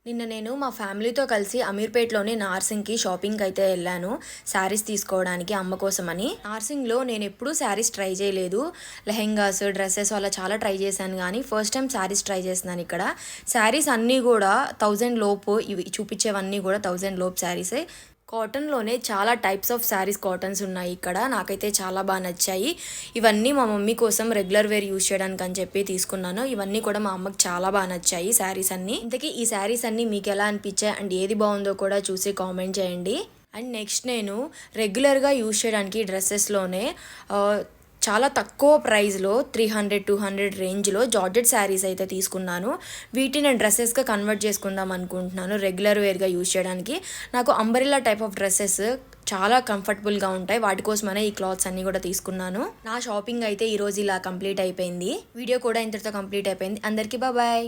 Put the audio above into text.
నిన్న నేను మా ఫ్యామిలీతో కలిసి అమీర్పేట్లోని నార్సింగ్కి షాపింగ్కి అయితే వెళ్ళాను శారీస్ తీసుకోవడానికి అమ్మ కోసమని. నార్సింగ్లో నేను ఎప్పుడూ శారీస్ ట్రై చేయలేదు. లెహెంగాస్, డ్రెస్సెస్ అలా చాలా ట్రై చేశాను, కానీ ఫస్ట్ టైం శారీస్ ట్రై చేస్తున్నాను ఇక్కడ. శారీస్ అన్నీ కూడా 1000 లోపు, ఇవి చూపించేవన్నీ కూడా 1000 లోపు శారీసే. కాటన్లోనే చాలా టైప్స్ ఆఫ్ శారీస్ కాటన్స్ ఉన్నాయి ఇక్కడ. నాకైతే చాలా బాగా నచ్చాయి. ఇవన్నీ మా మమ్మీ కోసం రెగ్యులర్ వేర్ యూజ్ చేయడానికి అని చెప్పి తీసుకున్నాను. ఇవన్నీ కూడా మా అమ్మకి చాలా బాగా నచ్చాయి శారీస్ అన్నీ. ఇంతకీ ఈ శారీస్ అన్నీ మీకు ఎలా అనిపించాయి అండ్ ఏది బాగుందో కూడా చూసి కామెంట్ చేయండి. అండ్ నెక్స్ట్ నేను రెగ్యులర్గా యూజ్ చేయడానికి డ్రెస్సెస్లోనే చాలా తక్కువ ప్రైస్లో 300-200 రేంజ్లో జార్జెట్ శారీస్ అయితే తీసుకున్నాను. వీటిని నేను డ్రెస్సెస్గా కన్వర్ట్ చేసుకుందాం అనుకుంటున్నాను రెగ్యులర్ వేర్గా యూజ్ చేయడానికి. నాకు అంబ్రెల్లా టైప్ ఆఫ్ డ్రెస్సెస్ చాలా కంఫర్టబుల్గా ఉంటాయి, వాటి కోసమనే ఈ క్లాత్స్ అన్నీ కూడా తీసుకున్నాను. నా షాపింగ్ అయితే ఈరోజు ఇలా కంప్లీట్ అయిపోయింది. వీడియో కూడా ఇంతటితో కంప్లీట్ అయిపోయింది. అందరికీ బాయ్.